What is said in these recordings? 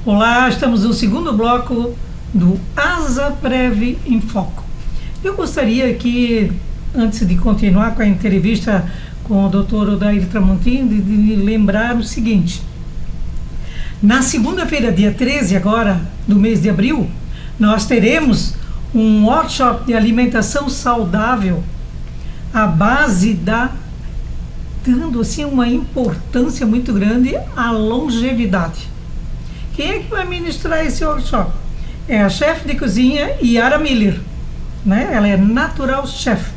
Olá, estamos no segundo bloco do Asaprev em Foco. Eu gostaria que, antes de continuar com a entrevista com o Dr. Odair Tramontini, de lembrar o seguinte. Na segunda-feira, dia 13 agora, do mês de abril, nós teremos um workshop de alimentação saudável à base dando assim uma importância muito grande à longevidade. Quem é que vai ministrar esse workshop? É a chefe de cozinha Yara Miller, né? Ela é natural chef.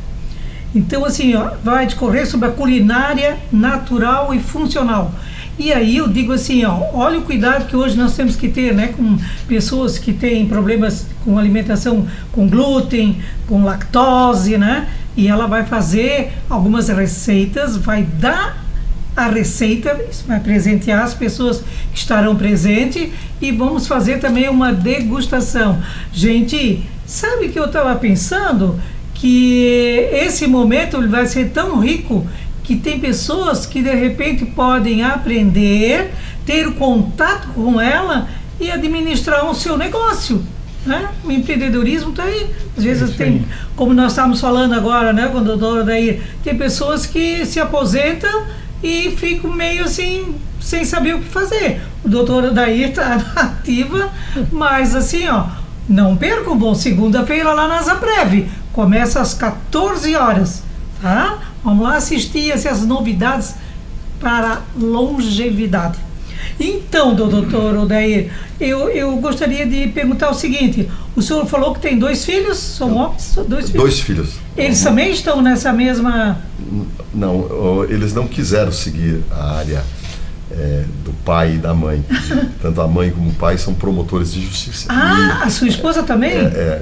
Então, assim, vai discorrer sobre a culinária natural e funcional. E aí eu digo assim, olha o cuidado que hoje nós temos que ter, né, com pessoas que têm problemas com alimentação com glúten, com lactose, né? E ela vai fazer algumas receitas, vai dar a receita, vai presentear as pessoas que estarão presentes e vamos fazer também uma degustação. Gente, sabe que eu estava pensando que esse momento ele vai ser tão rico que tem pessoas que de repente podem aprender, ter contato com ela e administrar o seu negócio, né? O empreendedorismo está aí. Às vezes tem, como nós estávamos falando agora, né, com o doutor Odair, tem pessoas que se aposentam e ficam meio assim, sem saber o que fazer. O doutor Odair está ativa, mas assim, não percam, bom, segunda-feira lá na Asaprev, começa às 14 horas, tá? Vamos lá assistir essas novidades para longevidade. Então, doutor Odair, eu gostaria de perguntar o seguinte, o senhor falou que tem 2 filhos, são homens? 2 filhos? 2 filhos. Eles também estão nessa mesma... Não, eles não quiseram seguir a área do pai e da mãe. Tanto a mãe como o pai são promotores de justiça. A sua esposa também?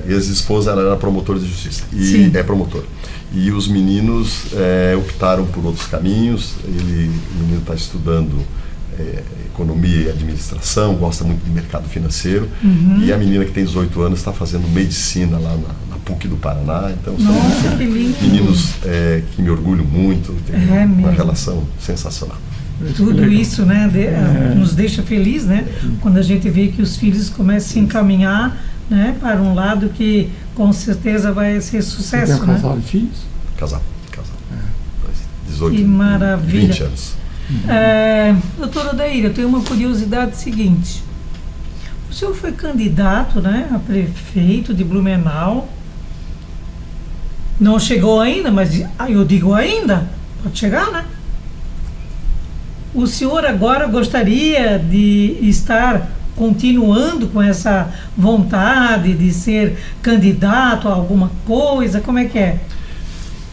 Ex-esposa, ela era promotora de justiça. E Sim. É promotora. E os meninos optaram por outros caminhos. O menino está estudando economia e administração, gosta muito de mercado financeiro. E a menina que tem 18 anos está fazendo medicina lá na PUC do Paraná. Então são meninos que me orgulham muito, tem uma relação sensacional. Tudo isso, né, nos deixa feliz, né, quando a gente vê que os filhos começam a se encaminhar, né, para um lado que com certeza vai ser sucesso. Você tem um casal de filhos? Casal. 18 que maravilha. 20 anos. Doutor Odair, eu tenho uma curiosidade seguinte. O senhor foi candidato, né, a prefeito de Blumenau. Não chegou ainda, mas eu digo ainda, pode chegar, né? O senhor agora gostaria de estar continuando com essa vontade de ser candidato a alguma coisa? Como é que é?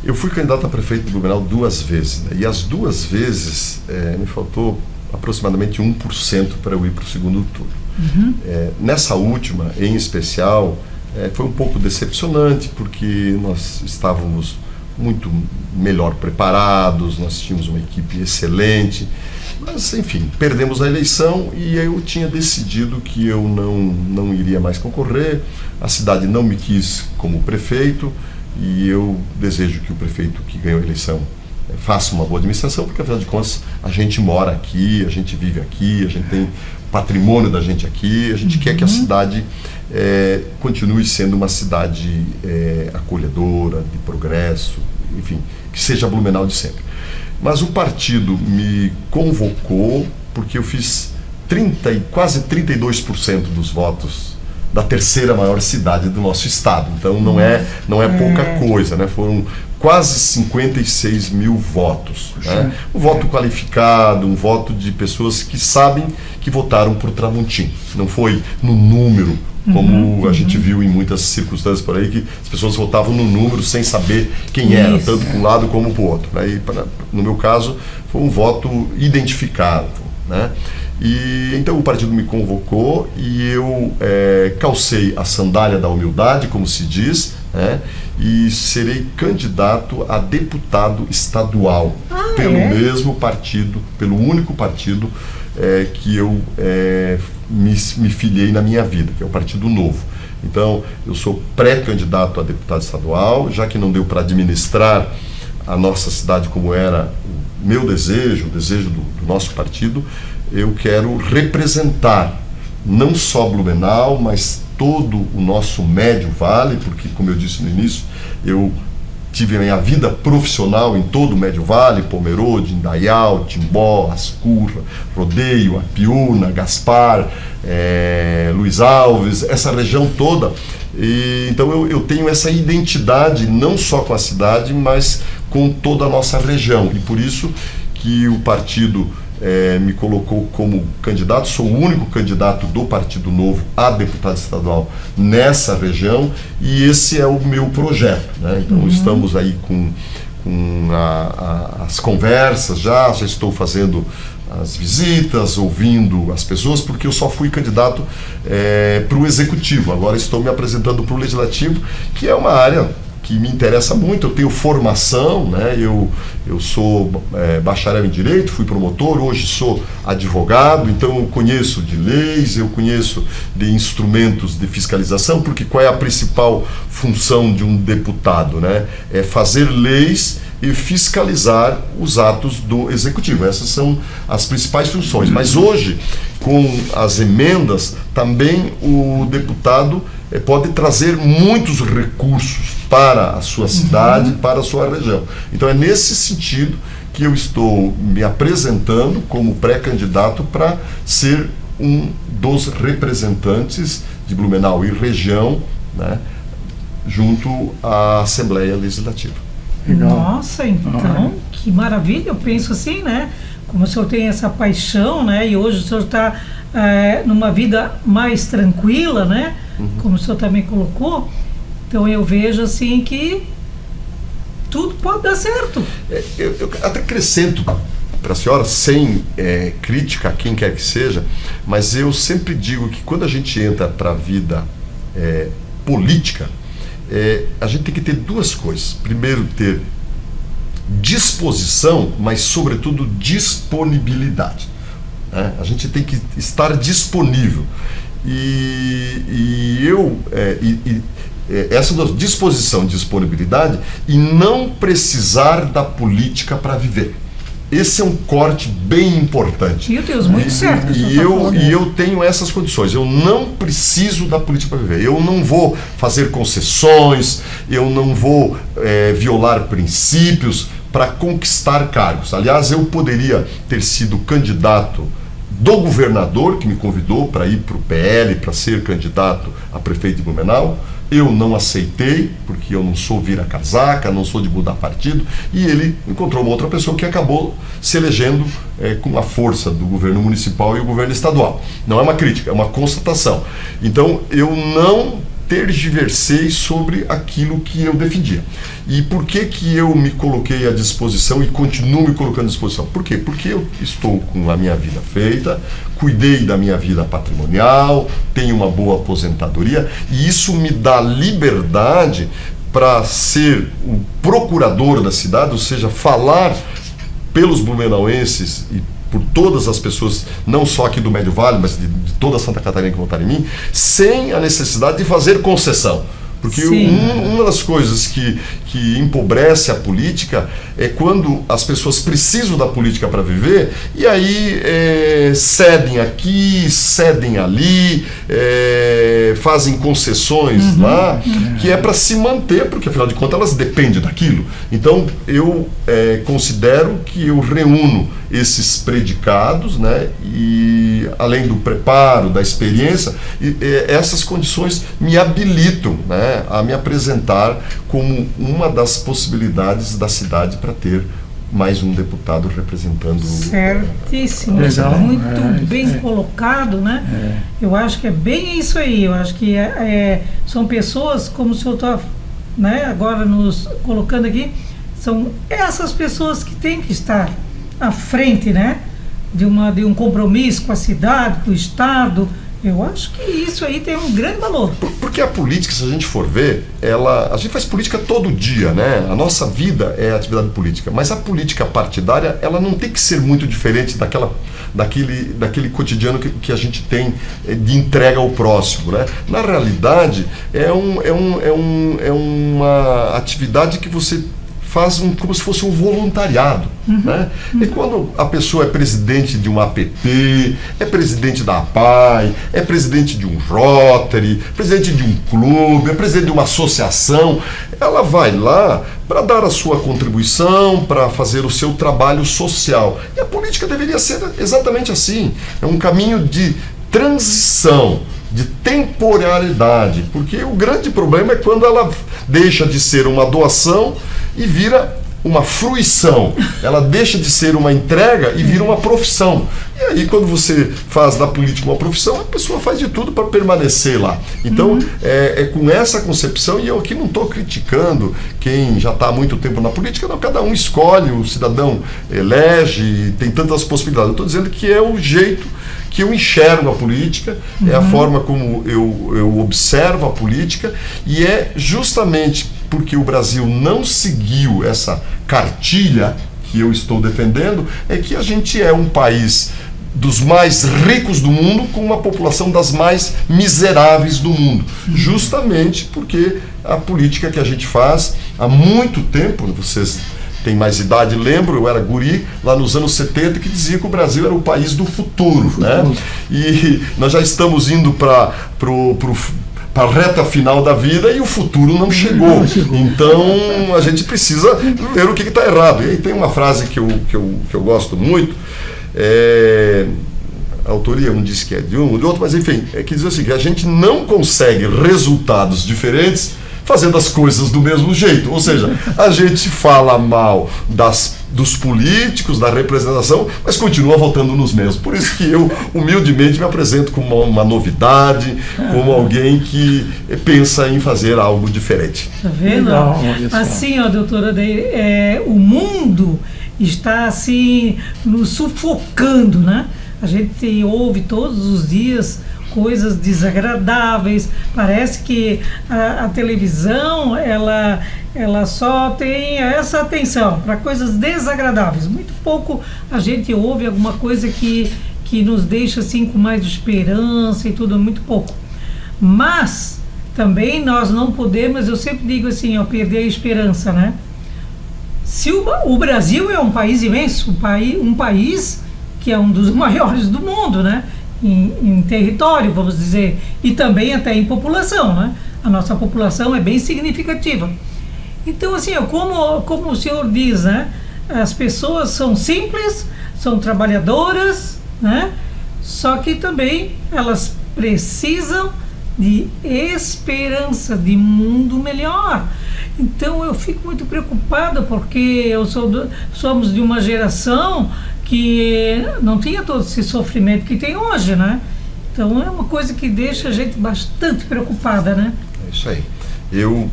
Eu fui candidato a prefeito de Blumenau 2 vezes, né? E as 2 vezes me faltou aproximadamente 1% para eu ir para o segundo turno. Nessa última, em especial, foi um pouco decepcionante, porque nós estávamos muito melhor preparados, nós tínhamos uma equipe excelente, mas enfim, perdemos a eleição e eu tinha decidido que eu não iria mais concorrer, a cidade não me quis como prefeito e eu desejo que o prefeito que ganhou a eleição faça uma boa administração, porque afinal de contas a gente mora aqui, a gente vive aqui, a gente tem patrimônio da gente aqui, a gente quer que a cidade continue sendo uma cidade acolhedora, de progresso, enfim, que seja Blumenau de sempre. Mas o partido me convocou porque eu fiz quase 32% dos votos da 3ª maior cidade do nosso estado. Então não é pouca coisa, né? Foram quase 56 mil votos. Né? Um voto qualificado, um voto de pessoas que sabem que votaram por Tramontini. Não foi no número, como a gente viu em muitas circunstâncias por aí, que as pessoas votavam no número sem saber quem era, tanto para um lado como para o outro. Né? E no meu caso, foi um voto identificado. Né? E então o partido me convocou e eu calcei a sandália da humildade, como se diz, né? E serei candidato a deputado estadual pelo mesmo partido, pelo único partido que eu me filiei na minha vida, que é o Partido Novo. Então, eu sou pré-candidato a deputado estadual, já que não deu para administrar a nossa cidade como era o meu desejo, o desejo do nosso partido, eu quero representar não só Blumenau, mas todo o nosso Médio Vale, porque, como eu disse no início, eu tive a minha vida profissional em todo o Médio Vale, Pomerode, Indaial, Timbó, Ascurra, Rodeio, Apiúna, Gaspar, Luiz Alves, essa região toda. Então eu tenho essa identidade não só com a cidade, mas com toda a nossa região. E por isso que o partido me colocou como candidato, sou o único candidato do Partido Novo a deputado estadual nessa região, e esse é o meu projeto, né? Então estamos aí com as conversas, já estou fazendo as visitas, ouvindo as pessoas, porque eu só fui candidato para o Executivo, agora estou me apresentando para o Legislativo, que é uma área que me interessa muito. Eu tenho formação, né? Eu sou bacharel em Direito, fui promotor, hoje sou advogado, então eu conheço de leis, eu conheço de instrumentos de fiscalização, porque qual é a principal função de um deputado, né? É fazer leis e fiscalizar os atos do Executivo. Essas são as principais funções. Mas hoje, com as emendas, também o deputado pode trazer muitos recursos para a sua cidade, para a sua região. Então é nesse sentido que eu estou me apresentando como pré-candidato para ser um dos representantes de Blumenau e região, né, junto à Assembleia Legislativa. Legal. Nossa, então, que maravilha. Eu penso assim, né? Como o senhor tem essa paixão, né? E hoje o senhor está numa vida mais tranquila, né? Como o senhor também colocou. Então eu vejo assim que tudo pode dar certo. Eu até acrescento para a senhora, sem crítica a quem quer que seja, mas eu sempre digo que quando a gente entra para a vida política, a gente tem que ter duas coisas. Primeiro, ter disposição, mas sobretudo disponibilidade, né? A gente tem que estar disponível. Essa disposição, disponibilidade, e não precisar da política para viver. Esse é um corte bem importante. Meu Deus, muito certo. E eu tenho essas condições. Eu não preciso da política para viver. Eu não vou fazer concessões, eu não vou violar princípios para conquistar cargos. Aliás, eu poderia ter sido candidato do governador, que me convidou para ir para o PL, para ser candidato a prefeito de Blumenau. Eu não aceitei, porque eu não sou vira-casaca, não sou de mudar partido, e ele encontrou uma outra pessoa que acabou se elegendo com a força do governo municipal e o governo estadual. Não é uma crítica, é uma constatação. Então, eu não tergiversei sobre aquilo que eu defendia. E por que eu me coloquei à disposição e continuo me colocando à disposição? Por quê? Porque eu estou com a minha vida feita, cuidei da minha vida patrimonial, tenho uma boa aposentadoria, e isso me dá liberdade para ser o procurador da cidade, ou seja, falar pelos blumenauenses e por todas as pessoas, não só aqui do Médio Vale, mas de toda Santa Catarina que votaram em mim, sem a necessidade de fazer concessão. Porque uma das coisas que empobrece a política é quando as pessoas precisam da política para viver, e aí cedem aqui, cedem ali, fazem concessões lá, que é para se manter, porque afinal de contas elas dependem daquilo. Então eu considero que eu reúno esses predicados, né, e além do preparo, da experiência, essas condições me habilitam, né, a me apresentar como uma das possibilidades da cidade para ter mais um deputado representando. Certíssimo, muito bem colocado, né? Eu acho que é bem isso aí. Eu acho que são pessoas, como o senhor está, né, agora nos colocando aqui, são essas pessoas que têm que estar à frente, né, de um compromisso com a cidade, com o Estado. Eu acho que isso aí tem um grande valor. Porque a política, se a gente for ver, a gente faz política todo dia, né? A nossa vida é a atividade política, mas a política partidária, ela não tem que ser muito diferente daquele cotidiano que a gente tem de entrega ao próximo, né? Na realidade, é uma atividade que você faz como se fosse um voluntariado. Né? E quando a pessoa é presidente de um APP, é presidente da APAI, é presidente de um Rotary, presidente de um clube, é presidente de uma associação, ela vai lá para dar a sua contribuição, para fazer o seu trabalho social. E a política deveria ser exatamente assim. É um caminho de transição, de temporalidade, porque o grande problema é quando ela deixa de ser uma doação e vira uma fruição. Ela deixa de ser uma entrega e vira uma profissão. E aí, quando você faz da política uma profissão, a pessoa faz de tudo para permanecer lá. Então, é com essa concepção, e eu aqui não estou criticando quem já está há muito tempo na política, não, cada um escolhe, o cidadão elege, tem tantas possibilidades. Eu estou dizendo que é o jeito que eu enxergo a política, é a forma como eu observo a política, e é justamente porque o Brasil não seguiu essa cartilha que eu estou defendendo, é que a gente é um país dos mais ricos do mundo com uma população das mais miseráveis do mundo, justamente porque a política que a gente faz há muito tempo, vocês têm mais idade, lembro, eu era guri lá nos anos 70, que dizia que o Brasil era o país do futuro, né? E nós já estamos indo para a reta final da vida e o futuro não chegou. Então a gente precisa ver o que está errado. E aí tem uma frase que eu gosto muito, a autoria não disse que é de um ou de outro, mas enfim, que diz assim, que a gente não consegue resultados diferentes fazendo as coisas do mesmo jeito. Ou seja, a gente fala mal dos políticos, da representação, mas continua votando nos mesmos. Por isso que eu, humildemente, me apresento como uma novidade, como alguém que pensa em fazer algo diferente. Tá vendo? Assim, ó, doutora Adeir, o mundo está assim nos sufocando, né? A gente ouve todos os dias coisas desagradáveis, parece que a televisão ela só tem essa atenção para coisas desagradáveis, muito pouco a gente ouve alguma coisa que nos deixa assim com mais esperança e tudo, muito pouco. Mas também nós não podemos, eu sempre digo assim, perder a esperança, né? Se o Brasil é um país imenso, um país que é um dos maiores do mundo, né? Em território, vamos dizer, e também até em população, né? A nossa população é bem significativa. Então, assim, como o senhor diz, né? As pessoas são simples, são trabalhadoras, né? Só que também elas precisam de esperança, de mundo melhor. Então eu fico muito preocupada porque somos de uma geração que não tinha todo esse sofrimento que tem hoje, né? Então é uma coisa que deixa a gente bastante preocupada, né? É isso aí. Eu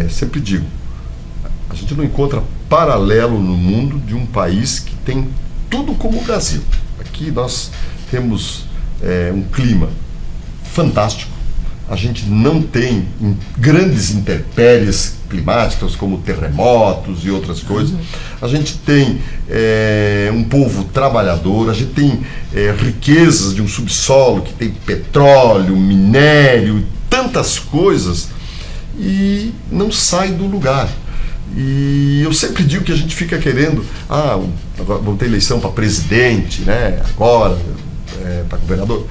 sempre digo, a gente não encontra paralelo no mundo de um país que tem tudo como o Brasil. Aqui nós temos um clima fantástico. A gente não tem grandes intempéries climáticas como terremotos e outras coisas. A gente tem um povo trabalhador, a gente tem riquezas de um subsolo que tem petróleo, minério, tantas coisas, e não sai do lugar. E eu sempre digo que a gente fica querendo, agora vamos ter eleição para presidente, né? Agora, para governador.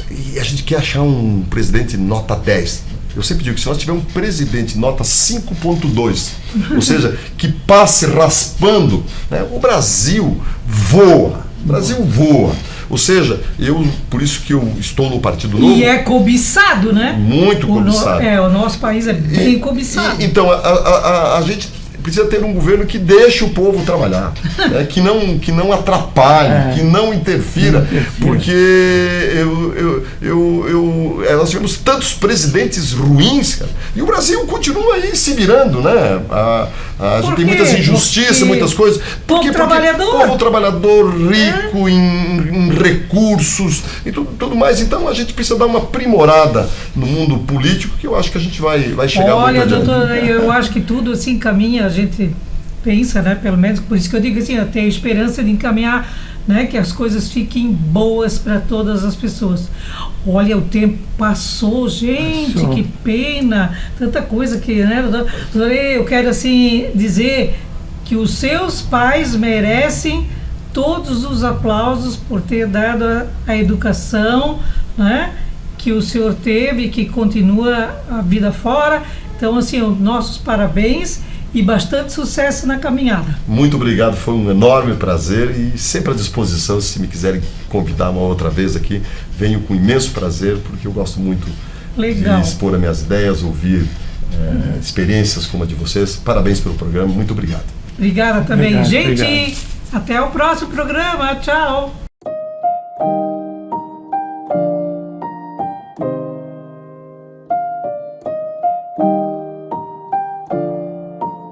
E a gente quer achar um presidente nota 10. Eu sempre digo que se nós tivermos um presidente nota 5.2, ou seja, que passe raspando, né, o Brasil voa. O Brasil voa. Ou seja, por isso que eu estou no Partido Novo. E é cobiçado, né? Muito cobiçado. O nosso país é bem cobiçado. Então, a gente precisa ter um governo que deixe o povo trabalhar, né? que não atrapalhe, que não interfira, porque nós tivemos tantos presidentes ruins, cara, e o Brasil continua aí se virando, né? A gente tem muitas injustiças, muitas coisas. Povo trabalhador rico em recursos e tudo mais. Então a gente precisa dar uma aprimorada no mundo político, que eu acho que a gente vai chegar muito adiante. Olha, doutora, eu acho que tudo assim caminha, a gente pensa, né, pelo menos, por isso que eu digo assim, ter a esperança de encaminhar né, que as coisas fiquem boas para todas as pessoas. Olha, o tempo passou, gente, Passou. que pena, tanta coisa que, né, doutor, eu quero assim dizer que os seus pais merecem todos os aplausos por ter dado a educação, né, que o senhor teve, que continua a vida fora. Então, assim, os nossos parabéns e bastante sucesso na caminhada. Muito obrigado, foi um enorme prazer e sempre à disposição, se me quiserem convidar uma outra vez aqui, venho com imenso prazer, porque eu gosto muito Legal. de expor as minhas ideias, ouvir experiências como a de vocês. Parabéns pelo programa, muito obrigado. Obrigada também. Obrigado, Gente, obrigado. até o próximo programa. Tchau.